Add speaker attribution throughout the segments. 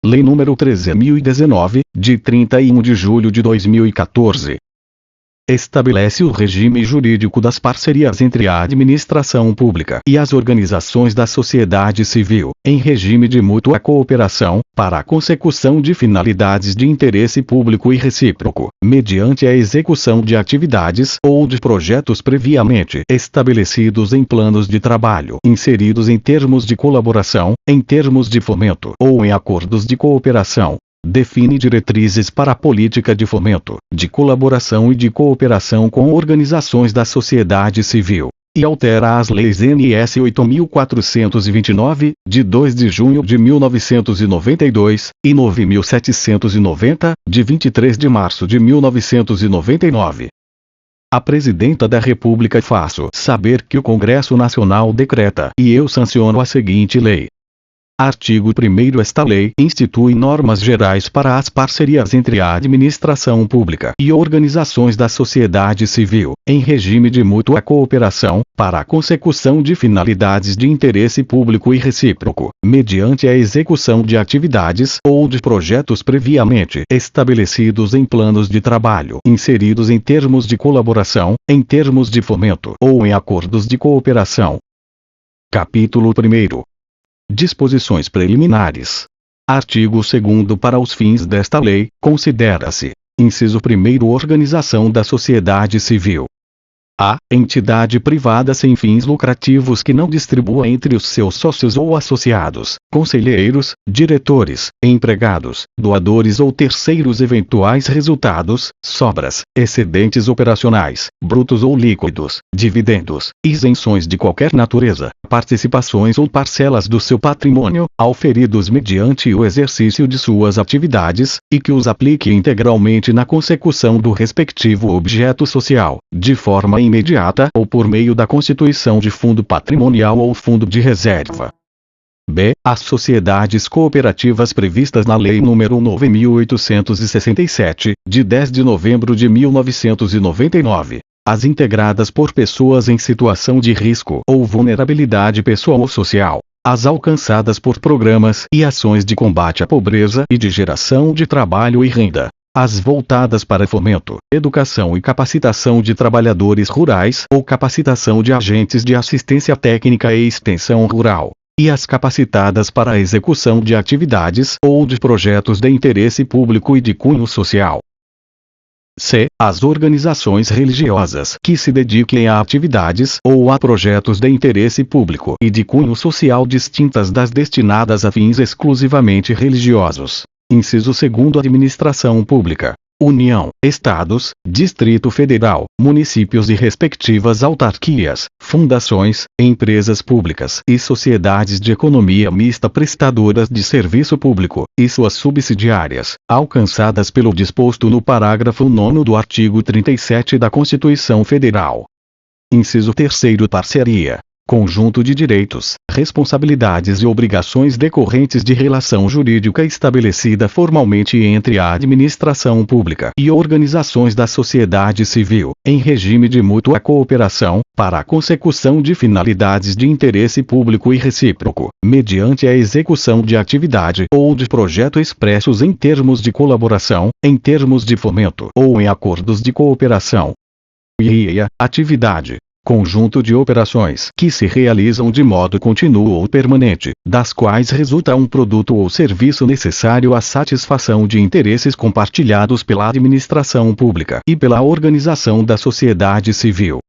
Speaker 1: Lei nº 13.019, de 31 de julho de 2014. Estabelece o regime jurídico das parcerias entre a administração pública e as organizações da sociedade civil, em regime de mútua cooperação, para a consecução de finalidades de interesse público e recíproco, mediante a execução de atividades ou de projetos previamente estabelecidos em planos de trabalho, inseridos em termos de colaboração, em termos de fomento ou em acordos de cooperação. Define diretrizes para a política de fomento, de colaboração e de cooperação com organizações da sociedade civil, e altera as leis NS 8.429, de 2 de junho de 1992, e 9.790, de 23 de março de 1999. A Presidenta da República faço saber que o Congresso Nacional decreta e eu sanciono a seguinte lei. Artigo 1º. Esta lei institui normas gerais para as parcerias entre a administração pública e organizações da sociedade civil, em regime de mútua cooperação, para a consecução de finalidades de interesse público e recíproco, mediante a execução de atividades ou de projetos previamente estabelecidos em planos de trabalho, inseridos em termos de colaboração, em termos de fomento ou em acordos de cooperação. Capítulo 1º. Disposições preliminares. Artigo 2º. Para os fins desta lei, considera-se: inciso 1º, organização da sociedade civil. A. Entidade privada sem fins lucrativos que não distribua entre os seus sócios ou associados, conselheiros, diretores, empregados, doadores ou terceiros eventuais resultados, sobras, excedentes operacionais, brutos ou líquidos, dividendos, isenções de qualquer natureza, participações ou parcelas do seu patrimônio, auferidos mediante o exercício de suas atividades, e que os aplique integralmente na consecução do respectivo objeto social, de forma imediata ou por meio da constituição de fundo patrimonial ou fundo de reserva. B. As sociedades cooperativas previstas na Lei nº 9.867, de 10 de novembro de 1999. As integradas por pessoas em situação de risco ou vulnerabilidade pessoal ou social. As alcançadas por programas e ações de combate à pobreza e de geração de trabalho e renda. As voltadas para fomento, educação e capacitação de trabalhadores rurais ou capacitação de agentes de assistência técnica e extensão rural. E as capacitadas para a execução de atividades ou de projetos de interesse público e de cunho social. C. As organizações religiosas que se dediquem a atividades ou a projetos de interesse público e de cunho social distintas das destinadas a fins exclusivamente religiosos. Inciso 2º. Administração pública. União, Estados, Distrito Federal, municípios e respectivas autarquias, fundações, empresas públicas e sociedades de economia mista prestadoras de serviço público, e suas subsidiárias, alcançadas pelo disposto no parágrafo 9º do artigo 37 da Constituição Federal. Inciso 3º. Parceria. Conjunto de direitos, responsabilidades e obrigações decorrentes de relação jurídica estabelecida formalmente entre a administração pública e organizações da sociedade civil, em regime de mútua cooperação, para a consecução de finalidades de interesse público e recíproco, mediante a execução de atividade ou de projeto expressos em termos de colaboração, em termos de fomento ou em acordos de cooperação. IA. Atividade. Conjunto de operações que se realizam de modo contínuo ou permanente, das quais resulta um produto ou serviço necessário à satisfação de interesses compartilhados pela administração pública e pela organização da sociedade civil.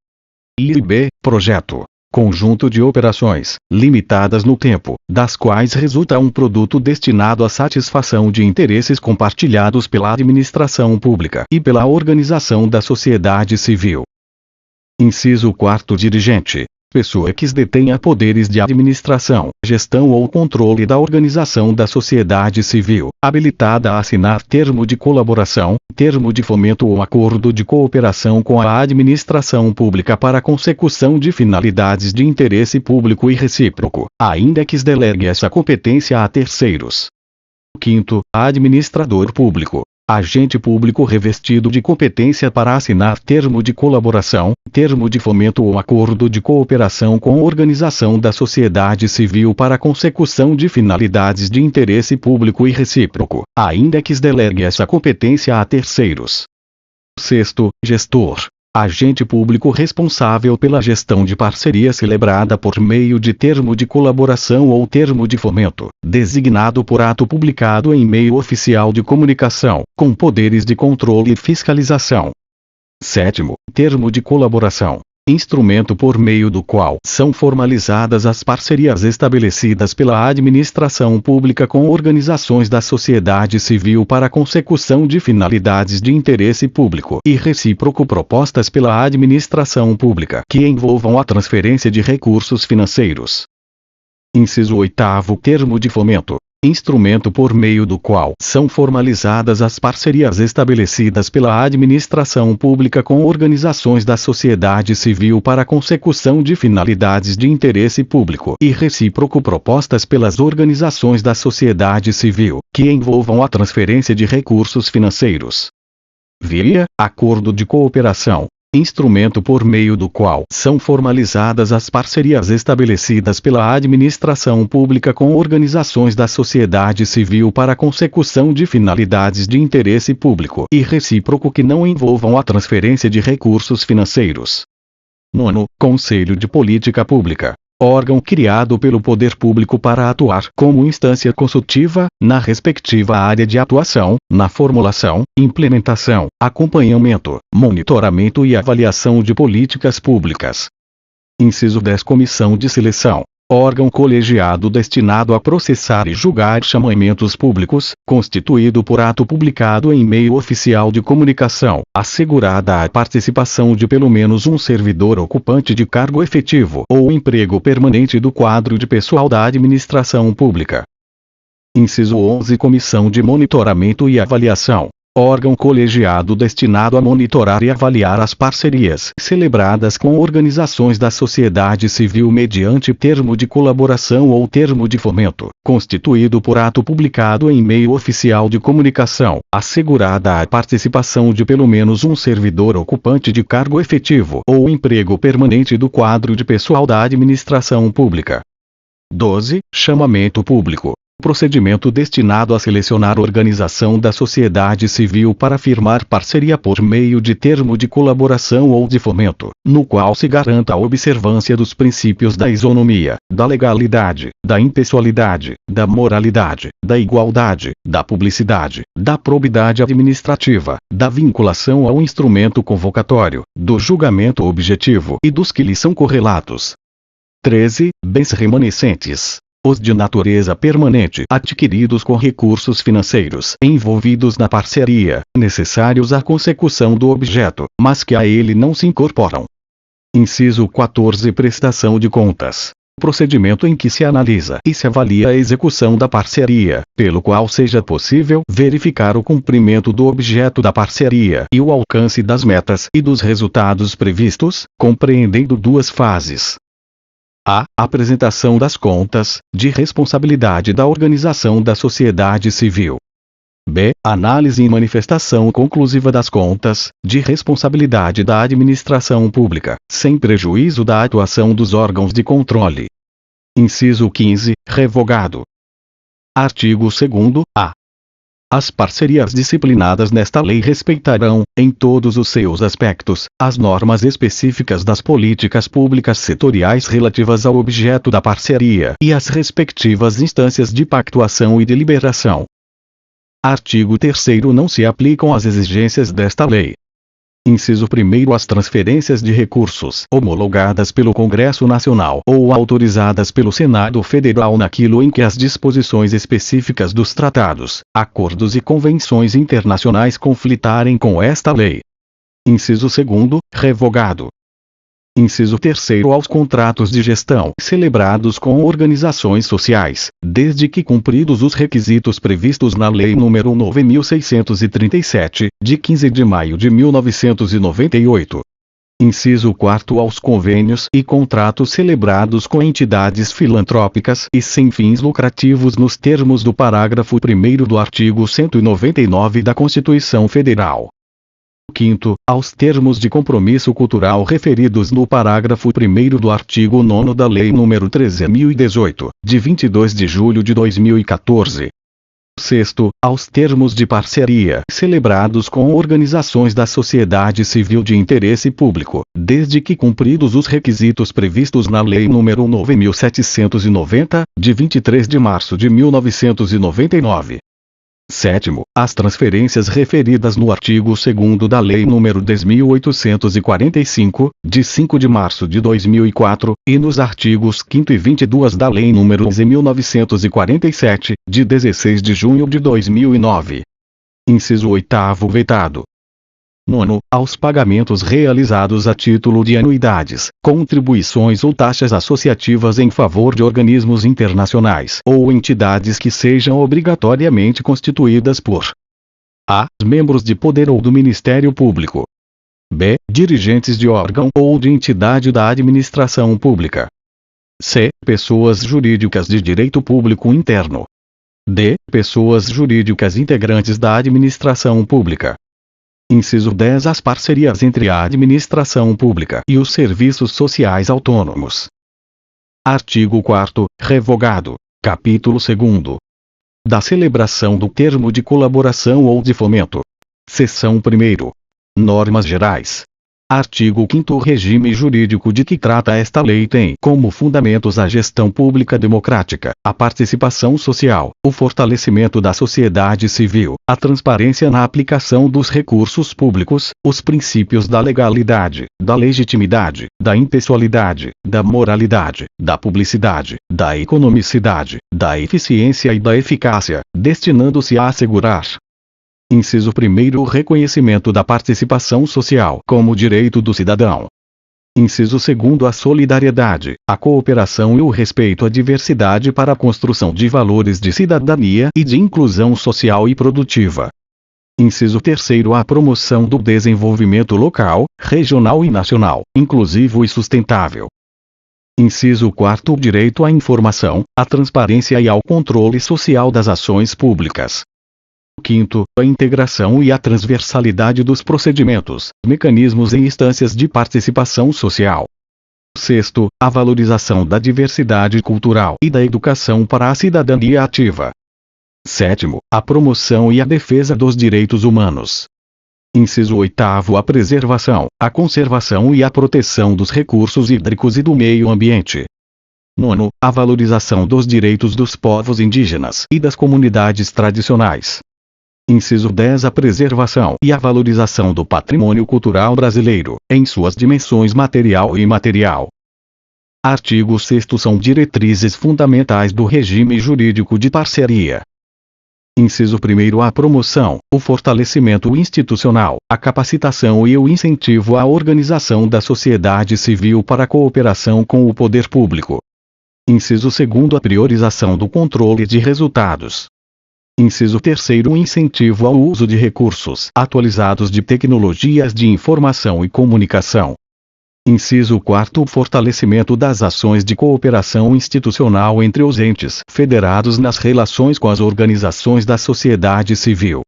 Speaker 1: IB. Projeto. Conjunto de operações, limitadas no tempo, das quais resulta um produto destinado à satisfação de interesses compartilhados pela administração pública e pela organização da sociedade civil. Inciso 4º. Dirigente. Pessoa que detenha poderes de administração, gestão ou controle da organização da sociedade civil, habilitada a assinar termo de colaboração, termo de fomento ou acordo de cooperação com a administração pública para a consecução de finalidades de interesse público e recíproco, ainda que delegue essa competência a terceiros. 5º. Administrador público. agente público revestido de competência para assinar termo de colaboração, termo de fomento ou acordo de cooperação com organização da sociedade civil para a consecução de finalidades de interesse público e recíproco, ainda que delegue essa competência a terceiros. Sexto, gestor. Agente público responsável pela gestão de parceria celebrada por meio de termo de colaboração ou termo de fomento, designado por ato publicado em meio oficial de comunicação, com poderes de controle e fiscalização. Sétimo, termo de colaboração. Instrumento por meio do qual são formalizadas as parcerias estabelecidas pela administração pública com organizações da sociedade civil para a consecução de finalidades de interesse público e recíproco propostas pela administração pública que envolvam a transferência de recursos financeiros. Inciso 8º, termo de fomento. Instrumento por meio do qual são formalizadas as parcerias estabelecidas pela administração pública com organizações da sociedade civil para a consecução de finalidades de interesse público e recíproco propostas pelas organizações da sociedade civil, que envolvam a transferência de recursos financeiros. Via acordo de cooperação. Instrumento por meio do qual são formalizadas as parcerias estabelecidas pela administração pública com organizações da sociedade civil para a consecução de finalidades de interesse público e recíproco que não envolvam a transferência de recursos financeiros. Nono, Conselho de Política Pública. Órgão criado pelo poder público para atuar como instância consultiva, na respectiva área de atuação, na formulação, implementação, acompanhamento, monitoramento e avaliação de políticas públicas. Inciso 10, Comissão de Seleção. Órgão colegiado destinado a processar e julgar chamamentos públicos, constituído por ato publicado em meio oficial de comunicação, assegurada a participação de pelo menos um servidor ocupante de cargo efetivo ou emprego permanente do quadro de pessoal da administração pública. Inciso 11, Comissão de Monitoramento e Avaliação. Órgão colegiado destinado a monitorar e avaliar as parcerias celebradas com organizações da sociedade civil mediante termo de colaboração ou termo de fomento, constituído por ato publicado em meio oficial de comunicação, assegurada a participação de pelo menos um servidor ocupante de cargo efetivo ou emprego permanente do quadro de pessoal da administração pública. 12. Chamamento público. Procedimento destinado a selecionar organização da sociedade civil para firmar parceria por meio de termo de colaboração ou de fomento, no qual se garanta a observância dos princípios da isonomia, da legalidade, da impessoalidade, da moralidade, da igualdade, da publicidade, da probidade administrativa, da vinculação ao instrumento convocatório, do julgamento objetivo e dos que lhe são correlatos. 13. Bens remanescentes. Os de natureza permanente adquiridos com recursos financeiros envolvidos na parceria, necessários à consecução do objeto, mas que a ele não se incorporam. Inciso 14, Prestação de contas. Procedimento em que se analisa e se avalia a execução da parceria, pelo qual seja possível verificar o cumprimento do objeto da parceria e o alcance das metas e dos resultados previstos, compreendendo duas fases. A. Apresentação das contas, de responsabilidade da organização da sociedade civil. B. Análise e manifestação conclusiva das contas, de responsabilidade da administração pública, sem prejuízo da atuação dos órgãos de controle. Inciso 15. Revogado. Artigo 2º. A. As parcerias disciplinadas nesta lei respeitarão, em todos os seus aspectos, as normas específicas das políticas públicas setoriais relativas ao objeto da parceria e as respectivas instâncias de pactuação e deliberação. Artigo 3º. Não se aplicam as exigências desta lei. Inciso 1. As transferências de recursos homologadas pelo Congresso Nacional ou autorizadas pelo Senado Federal naquilo em que as disposições específicas dos tratados, acordos e convenções internacionais conflitarem com esta lei. Inciso 2. Revogado. Inciso 3. Aos contratos de gestão celebrados com organizações sociais, desde que cumpridos os requisitos previstos na Lei nº 9.637, de 15 de maio de 1998. Inciso 4 aos convênios e contratos celebrados com entidades filantrópicas e sem fins lucrativos nos termos do parágrafo 1º do artigo 199 da Constituição Federal. 5º, aos termos de compromisso cultural referidos no parágrafo 1º do artigo 9º da Lei nº 13.018, de 22 de julho de 2014. 6º, aos termos de parceria celebrados com organizações da sociedade civil de interesse público, desde que cumpridos os requisitos previstos na Lei nº 9.790, de 23 de março de 1999. 7º, as transferências referidas no artigo 2º da Lei nº 10.845, de 5 de março de 2004, e nos artigos 5º e 22 da Lei nº 11.947, de 16 de junho de 2009. Inciso 8º vetado. 9º, aos pagamentos realizados a título de anuidades, contribuições ou taxas associativas em favor de organismos internacionais ou entidades que sejam obrigatoriamente constituídas por a. membros de poder ou do Ministério Público, b. dirigentes de órgão ou de entidade da administração pública, c. pessoas jurídicas de direito público interno, d. pessoas jurídicas integrantes da administração pública. Inciso 10 as parcerias entre a administração pública e os serviços sociais autônomos. Artigo 4º, revogado. Capítulo 2º. Da celebração do termo de colaboração ou de fomento. Seção 1º. Normas gerais. Artigo 5º regime jurídico de que trata esta lei tem como fundamentos a gestão pública democrática, a participação social, o fortalecimento da sociedade civil, a transparência na aplicação dos recursos públicos, os princípios da legalidade, da legitimidade, da impessoalidade, da moralidade, da publicidade, da economicidade, da eficiência e da eficácia, destinando-se a assegurar: inciso 1º o reconhecimento da participação social como direito do cidadão. Inciso 2º a solidariedade, a cooperação e o respeito à diversidade para a construção de valores de cidadania e de inclusão social e produtiva. Inciso 3º a promoção do desenvolvimento local, regional e nacional, inclusivo e sustentável. Inciso 4º o direito à informação, à transparência e ao controle social das ações públicas. 5º, a integração e a transversalidade dos procedimentos, mecanismos e instâncias de participação social. 6º, a valorização da diversidade cultural e da educação para a cidadania ativa. 7º, a promoção e a defesa dos direitos humanos. Inciso 8º a preservação, a conservação e a proteção dos recursos hídricos e do meio ambiente. 9º, a valorização dos direitos dos povos indígenas e das comunidades tradicionais. Inciso 10 a preservação e a valorização do patrimônio cultural brasileiro, em suas dimensões material e imaterial. Artigo 6º são diretrizes fundamentais do regime jurídico de parceria. Inciso 1º a promoção, o fortalecimento institucional, a capacitação e o incentivo à organização da sociedade civil para a cooperação com o poder público. Inciso 2º a priorização do controle de resultados. Inciso 3º o incentivo ao uso de recursos atualizados de tecnologias de informação e comunicação. Inciso 4º o fortalecimento das ações de cooperação institucional entre os entes federados nas relações com as organizações da sociedade civil.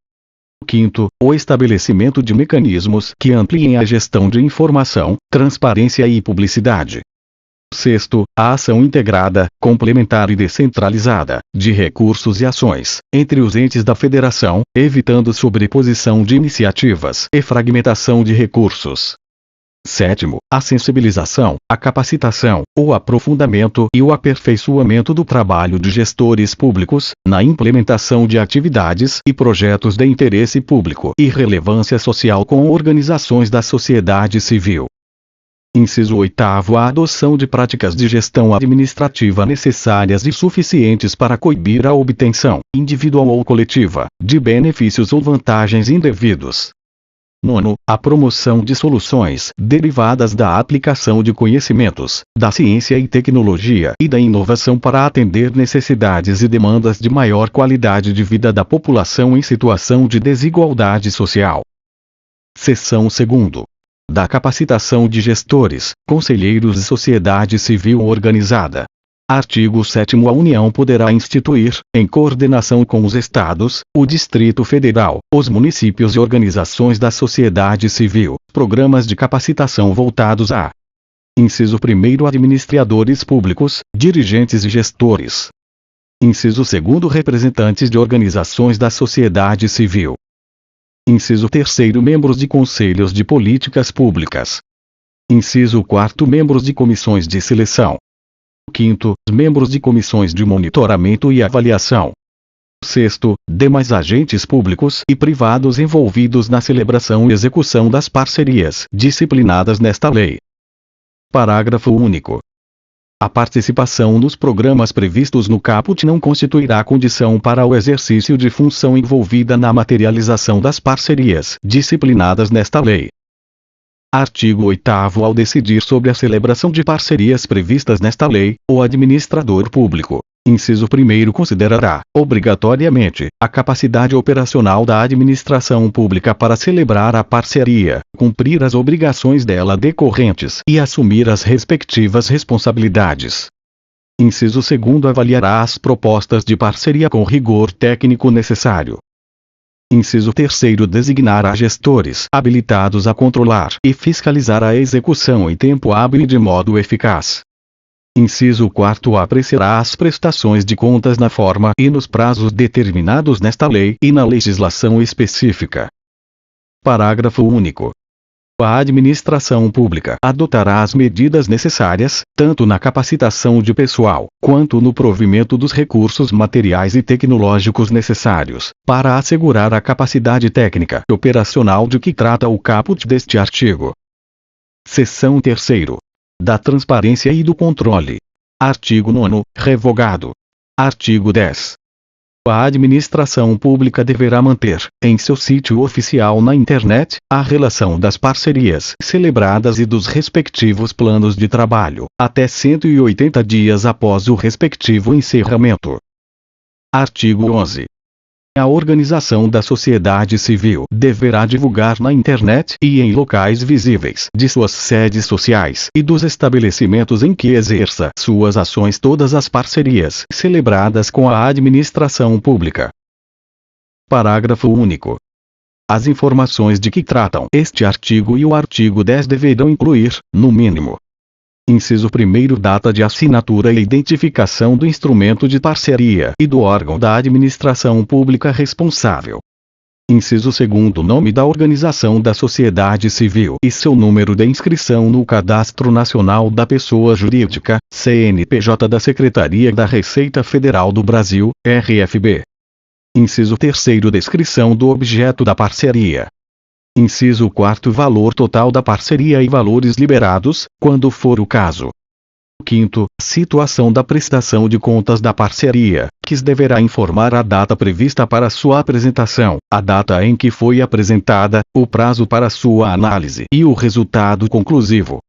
Speaker 1: 5º, o estabelecimento de mecanismos que ampliem a gestão de informação, transparência e publicidade. 6º, a ação integrada, complementar e descentralizada, de recursos e ações, entre os entes da federação, evitando sobreposição de iniciativas e fragmentação de recursos. 7º, a sensibilização, a capacitação, o aprofundamento e o aperfeiçoamento do trabalho de gestores públicos, na implementação de atividades e projetos de interesse público e relevância social com organizações da sociedade civil. Inciso 8º a adoção de práticas de gestão administrativa necessárias e suficientes para coibir a obtenção, individual ou coletiva, de benefícios ou vantagens indevidos. 9º, a promoção de soluções derivadas da aplicação de conhecimentos, da ciência e tecnologia e da inovação para atender necessidades e demandas de maior qualidade de vida da população em situação de desigualdade social. Seção 2º. da capacitação de gestores, conselheiros e sociedade civil organizada. Artigo 7º. A União poderá instituir, em coordenação com os Estados, o Distrito Federal, os municípios e organizações da sociedade civil, programas de capacitação voltados a: inciso 1º. Administradores públicos, dirigentes e gestores. Inciso 2º. Representantes de organizações da sociedade civil. Inciso 3º. Membros de conselhos de políticas públicas. Inciso 4º. Membros de comissões de seleção. 5º. Membros de comissões de monitoramento e avaliação. 6º. Demais agentes públicos e privados envolvidos na celebração e execução das parcerias disciplinadas nesta lei. Parágrafo único. A participação nos programas previstos no caput não constituirá condição para o exercício de função envolvida na materialização das parcerias disciplinadas nesta lei. Artigo 8º. Ao decidir sobre a celebração de parcerias previstas nesta lei, o administrador público, inciso 1º, considerará, obrigatoriamente, a capacidade operacional da administração pública para celebrar a parceria, cumprir as obrigações dela decorrentes e assumir as respectivas responsabilidades. Inciso 2º. Avaliará as propostas de parceria com rigor técnico necessário. Inciso 3º. Designará gestores habilitados a controlar e fiscalizar a execução em tempo hábil e de modo eficaz. Inciso 4º. Apreciará as prestações de contas na forma e nos prazos determinados nesta lei e na legislação específica. Parágrafo único. A administração pública adotará as medidas necessárias, tanto na capacitação de pessoal, quanto no provimento dos recursos materiais e tecnológicos necessários, para assegurar a capacidade técnica e operacional de que trata o caput deste artigo. Seção 3ª. Da transparência e do controle. Artigo 9º. Revogado. Artigo 10. A administração pública deverá manter, em seu sítio oficial na internet, a relação das parcerias celebradas e dos respectivos planos de trabalho, até 180 dias após o respectivo encerramento. Artigo 11. A organização da sociedade civil deverá divulgar na internet e em locais visíveis de suas sedes sociais e dos estabelecimentos em que exerça suas ações todas as parcerias celebradas com a administração pública. Parágrafo único. As informações de que tratam este artigo e o artigo 10 deverão incluir, no mínimo: inciso 1º, data de assinatura e identificação do instrumento de parceria e do órgão da administração pública responsável. Inciso 2º, nome da organização da sociedade civil e seu número de inscrição no Cadastro Nacional da Pessoa Jurídica, CNPJ da Secretaria da Receita Federal do Brasil, RFB. Inciso 3º, descrição do objeto da parceria. Inciso 4º, valor total da parceria e valores liberados, quando for o caso. 5º, situação da prestação de contas da parceria, que deverá informar a data prevista para sua apresentação, a data em que foi apresentada, o prazo para sua análise e o resultado conclusivo.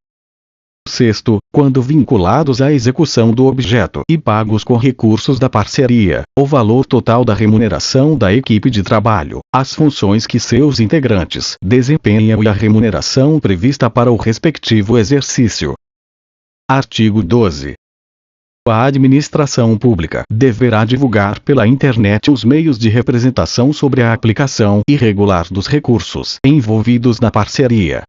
Speaker 1: 6º, quando vinculados à execução do objeto e pagos com recursos da parceria, o valor total da remuneração da equipe de trabalho, as funções que seus integrantes desempenham e a remuneração prevista para o respectivo exercício. Artigo 12. A administração pública deverá divulgar pela internet os meios de representação sobre a aplicação irregular dos recursos envolvidos na parceria.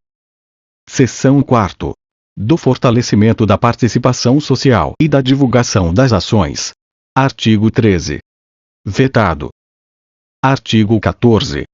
Speaker 1: Seção 4ª. Do fortalecimento da participação social e da divulgação das ações. Artigo 13. Vetado. Artigo 14.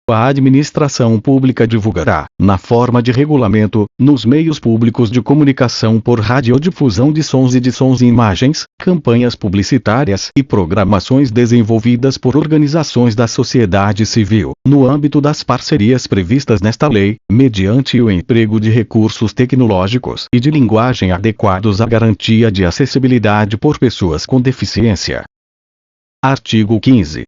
Speaker 1: A administração pública divulgará, na forma de regulamento, nos meios públicos de comunicação por radiodifusão de sons e imagens, campanhas publicitárias e programações desenvolvidas por organizações da sociedade civil, no âmbito das parcerias previstas nesta lei, mediante o emprego de recursos tecnológicos e de linguagem adequados à garantia de acessibilidade por pessoas com deficiência. Artigo 15.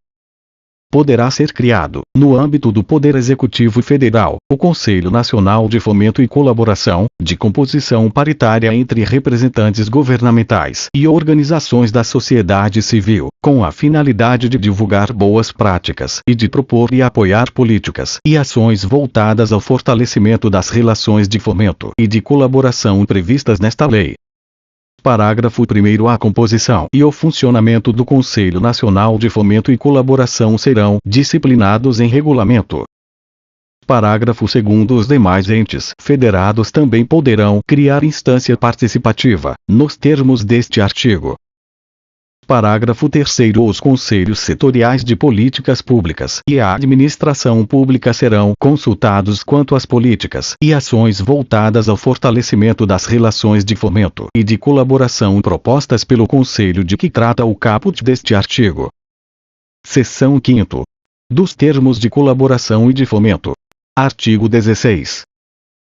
Speaker 1: poderá ser criado, no âmbito do Poder Executivo Federal, o Conselho Nacional de Fomento e Colaboração, de composição paritária entre representantes governamentais e organizações da sociedade civil, com a finalidade de divulgar boas práticas e de propor e apoiar políticas e ações voltadas ao fortalecimento das relações de fomento e de colaboração previstas nesta lei. Parágrafo 1º. A composição e o funcionamento do Conselho Nacional de Fomento e Colaboração serão disciplinados em regulamento. Parágrafo 2º. Os demais entes federados também poderão criar instância participativa, nos termos deste artigo. Parágrafo 3º. Os conselhos setoriais de políticas públicas e a administração pública serão consultados quanto às políticas e ações voltadas ao fortalecimento das relações de fomento e de colaboração propostas pelo Conselho de que trata o caput deste artigo. Seção 5ª. Dos termos de colaboração e de fomento. Artigo 16.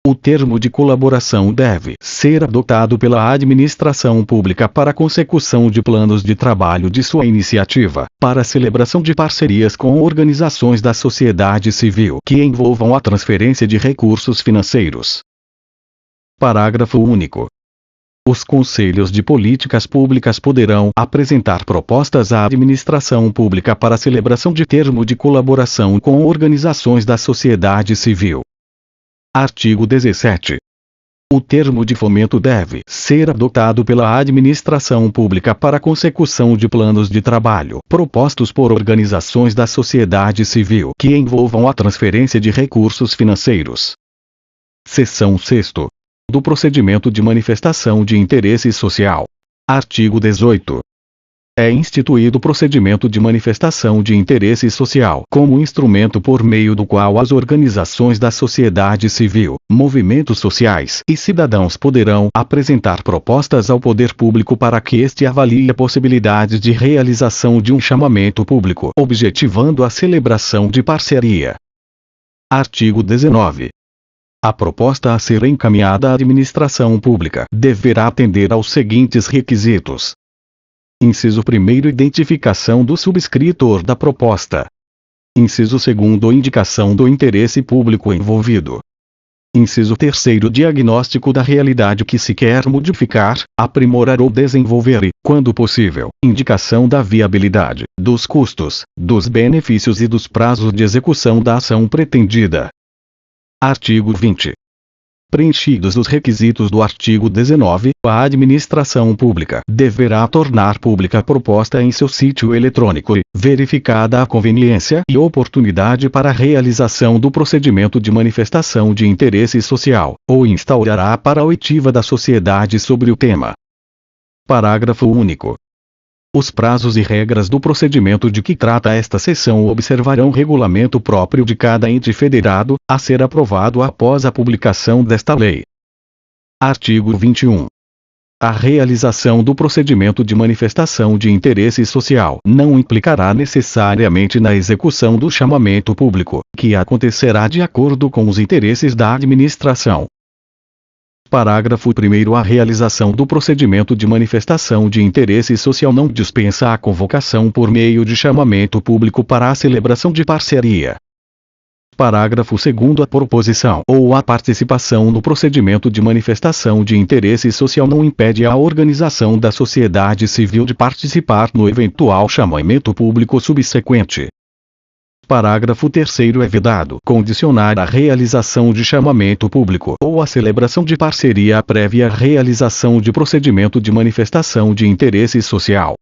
Speaker 1: O termo de colaboração deve ser adotado pela administração pública para a consecução de planos de trabalho de sua iniciativa, para a celebração de parcerias com organizações da sociedade civil que envolvam a transferência de recursos financeiros. Parágrafo único. Os conselhos de políticas públicas poderão apresentar propostas à administração pública para a celebração de termo de colaboração com organizações da sociedade civil. Artigo 17. O termo de fomento deve ser adotado pela administração pública para a consecução de planos de trabalho propostos por organizações da sociedade civil que envolvam a transferência de recursos financeiros. Seção 6ª. Do procedimento de manifestação de interesse social. Artigo 18. É instituído o procedimento de manifestação de interesse social como instrumento por meio do qual as organizações da sociedade civil, movimentos sociais e cidadãos poderão apresentar propostas ao poder público para que este avalie a possibilidade de realização de um chamamento público, objetivando a celebração de parceria. Artigo 19. A proposta a ser encaminhada à administração pública deverá atender aos seguintes requisitos. Inciso 1º. Identificação do subscritor da proposta. Inciso 2º. Indicação do interesse público envolvido. Inciso 3º. Diagnóstico da realidade que se quer modificar, aprimorar ou desenvolver e, quando possível, indicação da viabilidade, dos custos, dos benefícios e dos prazos de execução da ação pretendida. Artigo 20. Preenchidos os requisitos do artigo 19, a administração pública deverá tornar pública a proposta em seu sítio eletrônico e, verificada a conveniência e oportunidade para a realização do procedimento de manifestação de interesse social, ou instaurará para a oitiva da sociedade sobre o tema. Parágrafo único. Os prazos e regras do procedimento de que trata esta seção observarão regulamento próprio de cada ente federado, a ser aprovado após a publicação desta lei. Artigo 21. A realização do procedimento de manifestação de interesse social não implicará necessariamente na execução do chamamento público, que acontecerá de acordo com os interesses da administração. Parágrafo 1º. A realização do procedimento de manifestação de interesse social não dispensa a convocação por meio de chamamento público para a celebração de parceria. Parágrafo 2º. A proposição ou a participação no procedimento de manifestação de interesse social não impede a organização da sociedade civil de participar no eventual chamamento público subsequente. Parágrafo 3º. É vedado condicionar a realização de chamamento público ou a celebração de parceria à prévia realização de procedimento de manifestação de interesse social.